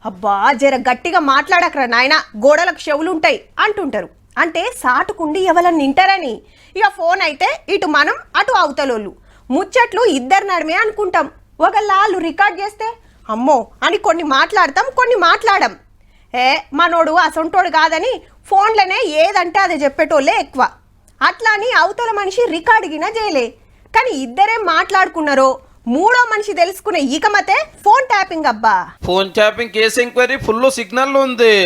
అబ్బా జర గట్టిగా మాట్లాడకరా నాయన, గోడలకు చెవులుంటాయి అంటుంటారు. అంటే సాటుకుండి ఎవరన్నా వింటారని. ఇక ఫోన్ అయితే ఇటు మనం అటు అవతలోళ్ళు ముచ్చట్లు ఇద్దరు నడమే అనుకుంటాం. ఒకళ్ళు రికార్డ్ చేస్తే అమ్మో అని కొన్ని మాట్లాడతాం, కొన్ని మాట్లాడం. మనోడు అసొంటోడు కాదని ఫోన్లోనే ఏదంటే అది చెప్పేటోళ్ళే ఎక్కువ. అట్లా అని అవతల మనిషి రికార్డుగినా చేయలే, కానీ ఇద్దరేం మాట్లాడుకున్నారో మూడో మనిషి తెలుసుకునే ఈకమతే ఫోన్ ట్యాపింగ్. అబ్బా phone tapping case enquiry full signal ఉంది.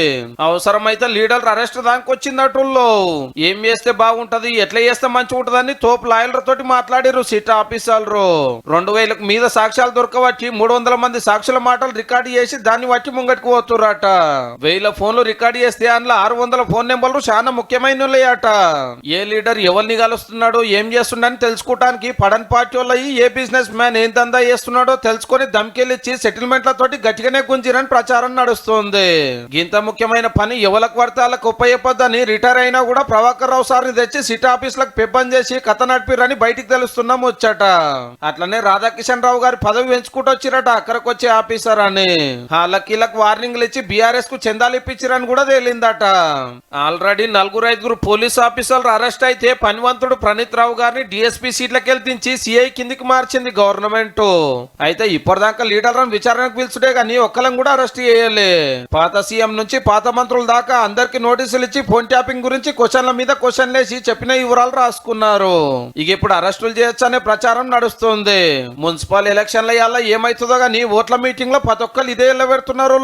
అవసరమైతే లీడర్ అరెస్ట్ దానికి వచ్చిందటుల్లో. ఏం చేస్తే బాగుంటది, ఎట్లా చేస్తే మంచిగా ఉంటదని తోపు లాయర్ల తోటి మాట్లాడారు సిట్ ఆఫీసర్లు. 2000 మీద సాక్ష్యాలు దొరకవచ్చి 300 మంది సాక్షుల మాటలు రికార్డు చేసి దాన్ని బట్టి ముంగటికి పోతుర్రట. 1000 ఫోన్లు రికార్డు చేస్తే అందులో 600 ఫోన్ నెంబర్లు చాలా ముఖ్యమైనట. ఏ లీడర్ ఎవరిని కలుస్తున్నాడు, ఏం చేస్తున్నాడని తెలుసుకోవడానికి పడన్ పార్టీ వాళ్ళు ఏ బిజినెస్ మ్యాన్ ఏం దందా చేస్తున్నాడో తెలుసుకొని దమ్కెళ్ళిచ్చి సెటిల్మెంట్ల తోటి గట్టిగానే గుంజిరని ప్రచారం నడుస్తుంది. ఇంత ముఖ్యమైన పని ఎవరికి పడితే వాళ్ళకి ఉపయోగపద్దని రిటైర్ అయినా కూడా ప్రభాకర్ రావు సార్ని తెచ్చి సిటీ ఆఫీసులకు పెబ్బం చేసి కథ నడిపిరని బయటికి తెలుస్తున్నాం వచ్చట. అట్లనే రాధాకిషన్ రావు గారి పదవి పెంచుకుంటూ వచ్చిరట అక్కడికి వచ్చే ఆఫీసర్ అని. వాళ్ళకి వార్నింగ్లు ఇచ్చి బీఆర్ఎస్ కు చందాలు ఇప్పించారని కూడా తేలిందట. ఆల్రెడీ 4-5 పోలీస్ ఆఫీసర్లు అరెస్ట్ అయితే పనివంతుడు ప్రణీత్ రావు గారిని డిఎస్పీ సీట్లకి వెళ్తించి సిఐ కిందికి మార్చింది గవర్నమెంట్. అయితే ఇప్పటిదాకా లీడర్లను విచారణకు పిలుచుడే గానీ ఒక్కలం కూడా అరెస్ట్ చేయలే. పాత సీఎం నుంచి పాత మంత్రుల దాకా అందరికి నోటీసులు ఇచ్చి ఫోన్ ట్యాపింగ్ గురించి క్వశ్చన్ల మీద క్వశ్చన్లు వేసి చెప్పిన వివరాలు రాసుకున్నారు. ఇక ఇప్పుడు అరెస్టులు చేయొచ్చనే ప్రచారం నడుస్తుంది. మున్సిపల్ ఎలక్షన్ల ఏమైతుందో గానీ ఓట్ల మీటింగ్ లో ప్రతి ఒక్కరు ఇదే పెడుతున్నారు.